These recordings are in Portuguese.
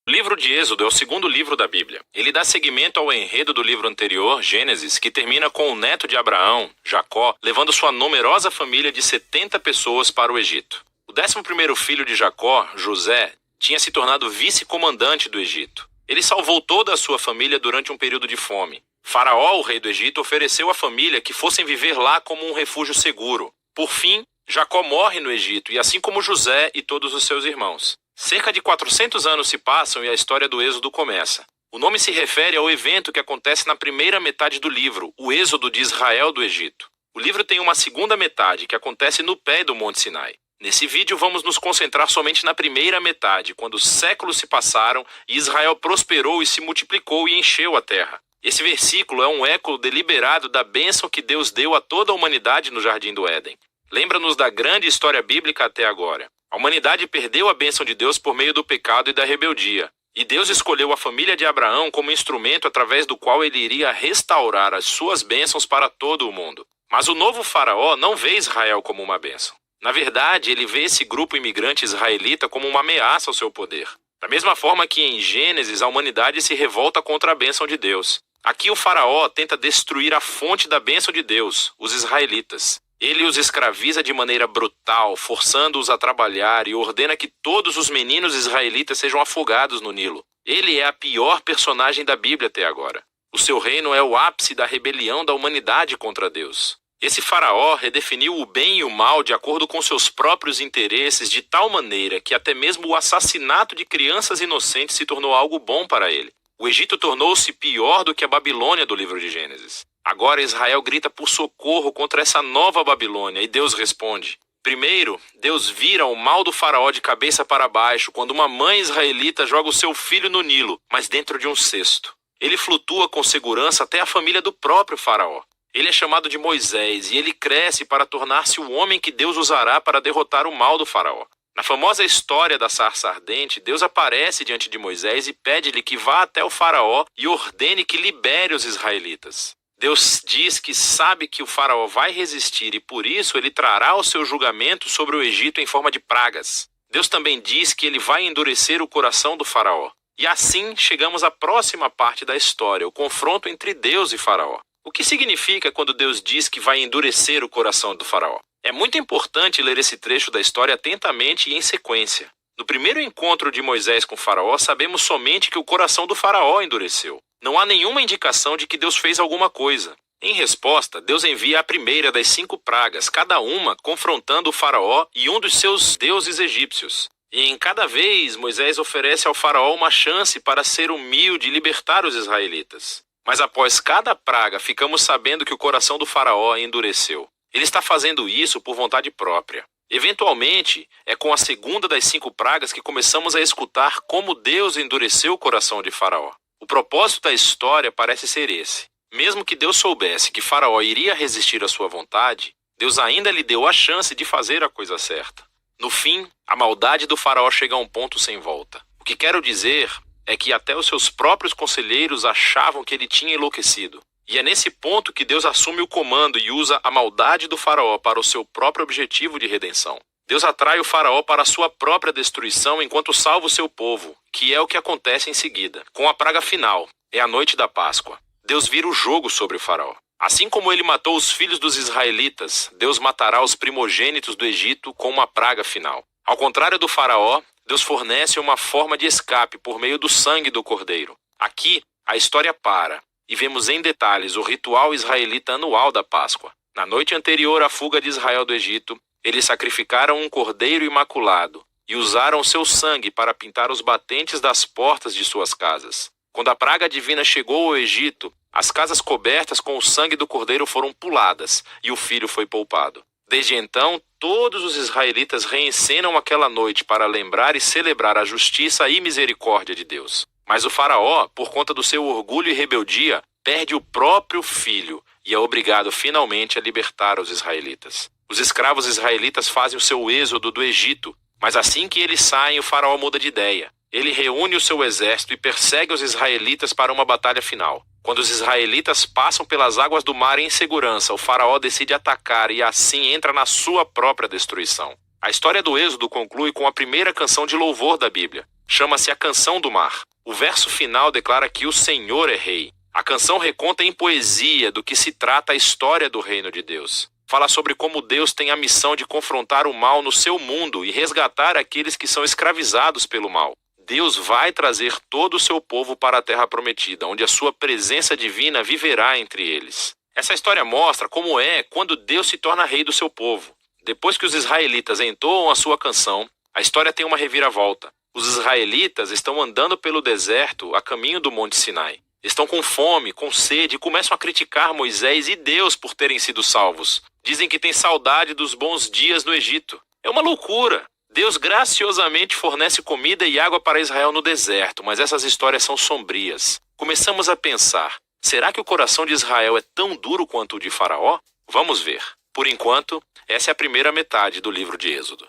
O livro de Êxodo é o segundo livro da Bíblia. Ele dá seguimento ao enredo do livro anterior, Gênesis, que termina com o neto de Abraão, Jacó, levando sua numerosa família de 70 pessoas para o Egito. O 11º filho de Jacó, José, tinha se tornado vice-comandante do Egito. Ele salvou toda a sua família durante um período de fome. Faraó, o rei do Egito, ofereceu à família que fossem viver lá como um refúgio seguro. Por fim, Jacó morre no Egito, e assim como José e todos os seus irmãos. Cerca de 400 anos se passam e a história do Êxodo começa. O nome se refere ao evento que acontece na primeira metade do livro, o Êxodo de Israel do Egito. O livro tem uma segunda metade, que acontece no pé do Monte Sinai. Nesse vídeo vamos nos concentrar somente na primeira metade, quando séculos se passaram e Israel prosperou e se multiplicou e encheu a terra. Esse versículo é um eco deliberado da bênção que Deus deu a toda a humanidade no Jardim do Éden. Lembra-nos da grande história bíblica até agora. A humanidade perdeu a bênção de Deus por meio do pecado e da rebeldia. E Deus escolheu a família de Abraão como instrumento através do qual ele iria restaurar as suas bênçãos para todo o mundo. Mas o novo faraó não vê Israel como uma bênção. Na verdade, ele vê esse grupo imigrante israelita como uma ameaça ao seu poder. Da mesma forma que em Gênesis a humanidade se revolta contra a bênção de Deus. Aqui o faraó tenta destruir a fonte da bênção de Deus, os israelitas. Ele os escraviza de maneira brutal, forçando-os a trabalhar e ordena que todos os meninos israelitas sejam afogados no Nilo. Ele é a pior personagem da Bíblia até agora. O seu reino é o ápice da rebelião da humanidade contra Deus. Esse faraó redefiniu o bem e o mal de acordo com seus próprios interesses de tal maneira que até mesmo o assassinato de crianças inocentes se tornou algo bom para ele. O Egito tornou-se pior do que a Babilônia do livro de Gênesis. Agora Israel grita por socorro contra essa nova Babilônia e Deus responde. Primeiro, Deus vira o mal do faraó de cabeça para baixo quando uma mãe israelita joga o seu filho no Nilo, mas dentro de um cesto. Ele flutua com segurança até a família do próprio faraó. Ele é chamado de Moisés e ele cresce para tornar-se o homem que Deus usará para derrotar o mal do faraó. Na famosa história da sarça ardente, Deus aparece diante de Moisés e pede-lhe que vá até o faraó e ordene que libere os israelitas. Deus diz que sabe que o faraó vai resistir e por isso ele trará o seu julgamento sobre o Egito em forma de pragas. Deus também diz que ele vai endurecer o coração do faraó. E assim chegamos à próxima parte da história, o confronto entre Deus e faraó. O que significa quando Deus diz que vai endurecer o coração do faraó? É muito importante ler esse trecho da história atentamente e em sequência. No primeiro encontro de Moisés com faraó, sabemos somente que o coração do faraó endureceu. Não há nenhuma indicação de que Deus fez alguma coisa. Em resposta, Deus envia a primeira das 5 pragas, cada uma confrontando o faraó e um dos seus deuses egípcios. E em cada vez, Moisés oferece ao faraó uma chance para ser humilde e libertar os israelitas. Mas após cada praga, ficamos sabendo que o coração do faraó endureceu. Ele está fazendo isso por vontade própria. Eventualmente, é com a segunda das 5 pragas que começamos a escutar como Deus endureceu o coração de faraó. O propósito da história parece ser esse. Mesmo que Deus soubesse que faraó iria resistir à sua vontade, Deus ainda lhe deu a chance de fazer a coisa certa. No fim, a maldade do faraó chega a um ponto sem volta. O que quero dizer é que até os seus próprios conselheiros achavam que ele tinha enlouquecido. E é nesse ponto que Deus assume o comando e usa a maldade do faraó para o seu próprio objetivo de redenção. Deus atrai o faraó para a sua própria destruição enquanto salva o seu povo, que é o que acontece em seguida. Com a praga final, é a noite da Páscoa. Deus vira o jogo sobre o faraó. Assim como ele matou os filhos dos israelitas, Deus matará os primogênitos do Egito com uma praga final. Ao contrário do faraó, Deus fornece uma forma de escape por meio do sangue do cordeiro. Aqui, a história para e vemos em detalhes o ritual israelita anual da Páscoa. Na noite anterior à fuga de Israel do Egito, eles sacrificaram um cordeiro imaculado e usaram seu sangue para pintar os batentes das portas de suas casas. Quando a praga divina chegou ao Egito, as casas cobertas com o sangue do cordeiro foram puladas e o filho foi poupado. Desde então, todos os israelitas reencenam aquela noite para lembrar e celebrar a justiça e misericórdia de Deus. Mas o faraó, por conta do seu orgulho e rebeldia, perde o próprio filho e é obrigado finalmente a libertar os israelitas. Os escravos israelitas fazem o seu êxodo do Egito, mas assim que eles saem, o faraó muda de ideia. Ele reúne o seu exército e persegue os israelitas para uma batalha final. Quando os israelitas passam pelas águas do mar em segurança, o faraó decide atacar e assim entra na sua própria destruição. A história do Êxodo conclui com a primeira canção de louvor da Bíblia. Chama-se a Canção do Mar. O verso final declara que o Senhor é rei. A canção reconta em poesia do que se trata a história do reino de Deus. Fala sobre como Deus tem a missão de confrontar o mal no seu mundo e resgatar aqueles que são escravizados pelo mal. Deus vai trazer todo o seu povo para a terra prometida, onde a sua presença divina viverá entre eles. Essa história mostra como é quando Deus se torna rei do seu povo. Depois que os israelitas entoam a sua canção, a história tem uma reviravolta. Os israelitas estão andando pelo deserto a caminho do Monte Sinai. Estão com fome, com sede e começam a criticar Moisés e Deus por terem sido salvos. Dizem que têm saudade dos bons dias no Egito. É uma loucura. Deus graciosamente fornece comida e água para Israel no deserto, mas essas histórias são sombrias. Começamos a pensar, será que o coração de Israel é tão duro quanto o de Faraó? Vamos ver. Por enquanto, essa é a primeira metade do livro de Êxodo.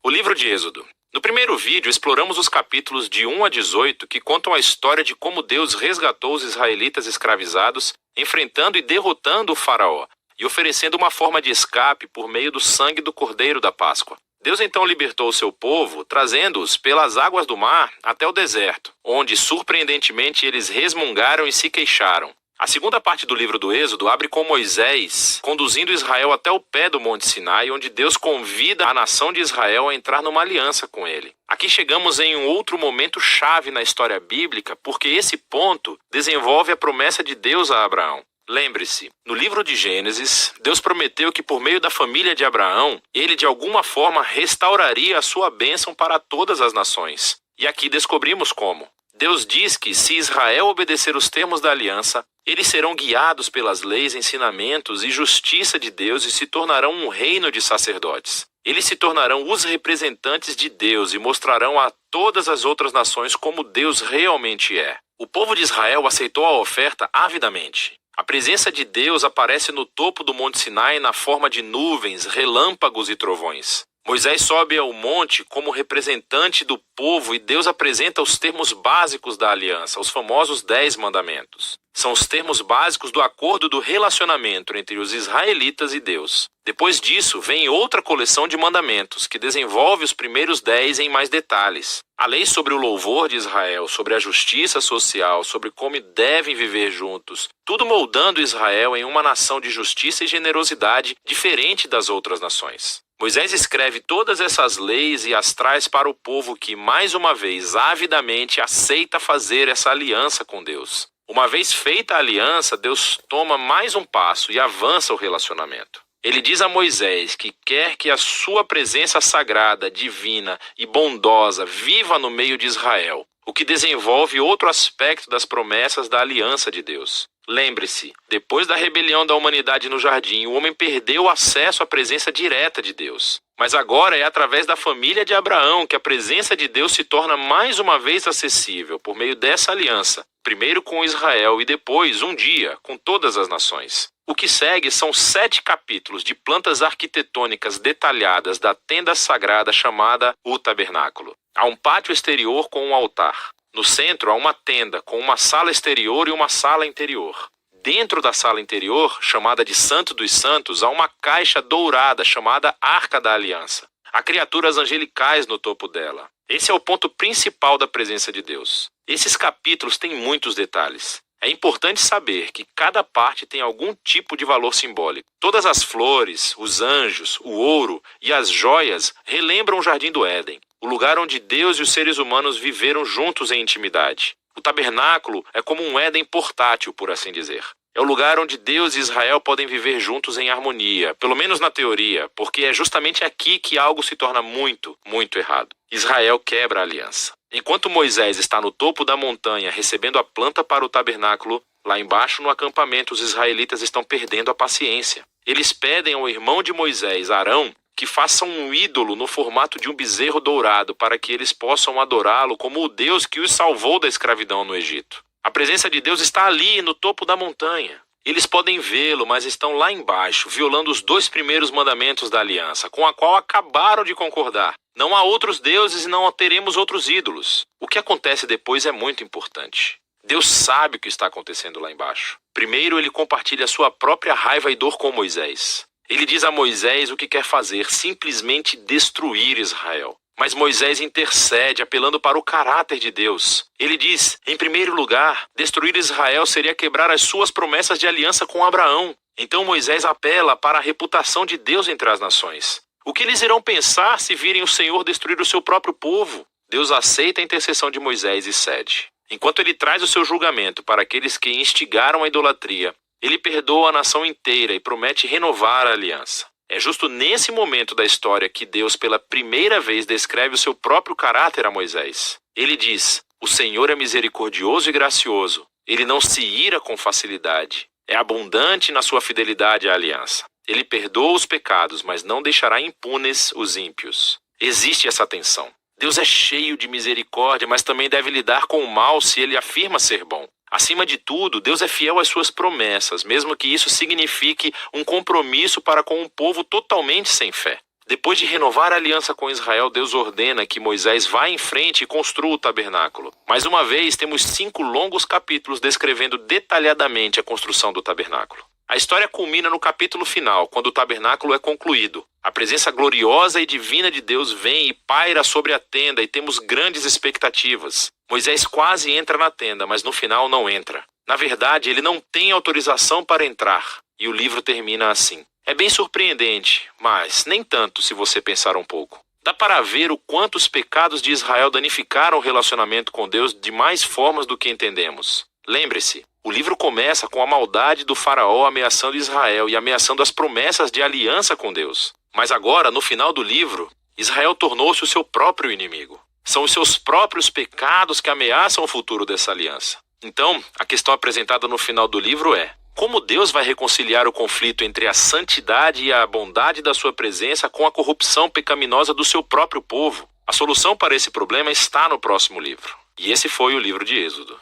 O livro de Êxodo. No primeiro vídeo, exploramos os capítulos de 1 a 18 que contam a história de como Deus resgatou os israelitas escravizados, enfrentando e derrotando o Faraó, e oferecendo uma forma de escape por meio do sangue do Cordeiro da Páscoa. Deus então libertou o seu povo, trazendo-os pelas águas do mar até o deserto, onde, surpreendentemente, eles resmungaram e se queixaram. A segunda parte do livro do Êxodo abre com Moisés conduzindo Israel até o pé do Monte Sinai, onde Deus convida a nação de Israel a entrar numa aliança com ele. Aqui chegamos em um outro momento chave na história bíblica, porque esse ponto desenvolve a promessa de Deus a Abraão. Lembre-se, no livro de Gênesis, Deus prometeu que por meio da família de Abraão, ele de alguma forma restauraria a sua bênção para todas as nações. E aqui descobrimos como. Deus diz que se Israel obedecer os termos da aliança, eles serão guiados pelas leis, ensinamentos e justiça de Deus e se tornarão um reino de sacerdotes. Eles se tornarão os representantes de Deus e mostrarão a todas as outras nações como Deus realmente é. O povo de Israel aceitou a oferta avidamente. A presença de Deus aparece no topo do Monte Sinai na forma de nuvens, relâmpagos e trovões. Moisés sobe ao monte como representante do povo e Deus apresenta os termos básicos da aliança, os famosos 10 mandamentos. São os termos básicos do acordo do relacionamento entre os israelitas e Deus. Depois disso, vem outra coleção de mandamentos que desenvolve os primeiros 10 em mais detalhes. A lei sobre o louvor de Israel, sobre a justiça social, sobre como devem viver juntos, tudo moldando Israel em uma nação de justiça e generosidade diferente das outras nações. Moisés escreve todas essas leis e as traz para o povo que, mais uma vez, avidamente aceita fazer essa aliança com Deus. Uma vez feita a aliança, Deus toma mais um passo e avança o relacionamento. Ele diz a Moisés que quer que a sua presença sagrada, divina e bondosa viva no meio de Israel, o que desenvolve outro aspecto das promessas da aliança de Deus. Lembre-se, depois da rebelião da humanidade no jardim, o homem perdeu o acesso à presença direta de Deus. Mas agora é através da família de Abraão que a presença de Deus se torna mais uma vez acessível por meio dessa aliança, primeiro com Israel e depois, um dia, com todas as nações. O que segue são 7 capítulos de plantas arquitetônicas detalhadas da tenda sagrada chamada o tabernáculo. Há um pátio exterior com um altar. No centro há uma tenda com uma sala exterior e uma sala interior. Dentro da sala interior, chamada de Santo dos Santos, há uma caixa dourada chamada Arca da Aliança. Há criaturas angelicais no topo dela. Esse é o ponto principal da presença de Deus. Esses capítulos têm muitos detalhes. É importante saber que cada parte tem algum tipo de valor simbólico. Todas as flores, os anjos, o ouro e as joias relembram o Jardim do Éden, o lugar onde Deus e os seres humanos viveram juntos em intimidade. O tabernáculo é como um Éden portátil, por assim dizer. É o lugar onde Deus e Israel podem viver juntos em harmonia, pelo menos na teoria, porque é justamente aqui que algo se torna muito, muito errado. Israel quebra a aliança. Enquanto Moisés está no topo da montanha recebendo a planta para o tabernáculo, lá embaixo no acampamento os israelitas estão perdendo a paciência. Eles pedem ao irmão de Moisés, Arão, que faça um ídolo no formato de um bezerro dourado para que eles possam adorá-lo como o Deus que os salvou da escravidão no Egito. A presença de Deus está ali, no topo da montanha. Eles podem vê-lo, mas estão lá embaixo, violando os 2 primeiros mandamentos da aliança, com a qual acabaram de concordar. Não há outros deuses e não teremos outros ídolos. O que acontece depois é muito importante. Deus sabe o que está acontecendo lá embaixo. Primeiro, ele compartilha sua própria raiva e dor com Moisés. Ele diz a Moisés o que quer fazer, simplesmente destruir Israel. Mas Moisés intercede, apelando para o caráter de Deus. Ele diz, em primeiro lugar, destruir Israel seria quebrar as suas promessas de aliança com Abraão. Então Moisés apela para a reputação de Deus entre as nações. O que eles irão pensar se virem o Senhor destruir o seu próprio povo? Deus aceita a intercessão de Moisés e cede. Enquanto ele traz o seu julgamento para aqueles que instigaram a idolatria, ele perdoa a nação inteira e promete renovar a aliança. É justo nesse momento da história que Deus pela primeira vez descreve o seu próprio caráter a Moisés. Ele diz, o Senhor é misericordioso e gracioso. Ele não se ira com facilidade. É abundante na sua fidelidade à aliança. Ele perdoa os pecados, mas não deixará impunes os ímpios. Existe essa tensão. Deus é cheio de misericórdia, mas também deve lidar com o mal se ele afirma ser bom. Acima de tudo, Deus é fiel às suas promessas, mesmo que isso signifique um compromisso para com um povo totalmente sem fé. Depois de renovar a aliança com Israel, Deus ordena que Moisés vá em frente e construa o tabernáculo. Mais uma vez, temos 5 longos capítulos descrevendo detalhadamente a construção do tabernáculo. A história culmina no capítulo final, quando o tabernáculo é concluído. A presença gloriosa e divina de Deus vem e paira sobre a tenda e temos grandes expectativas. Moisés quase entra na tenda, mas no final não entra. Na verdade, ele não tem autorização para entrar. E o livro termina assim. É bem surpreendente, mas nem tanto se você pensar um pouco. Dá para ver o quanto os pecados de Israel danificaram o relacionamento com Deus de mais formas do que entendemos. Lembre-se, o livro começa com a maldade do faraó ameaçando Israel e ameaçando as promessas de aliança com Deus. Mas agora, no final do livro, Israel tornou-se o seu próprio inimigo. São os seus próprios pecados que ameaçam o futuro dessa aliança. Então, a questão apresentada no final do livro é: como Deus vai reconciliar o conflito entre a santidade e a bondade da sua presença com a corrupção pecaminosa do seu próprio povo? A solução para esse problema está no próximo livro. E esse foi o livro de Êxodo.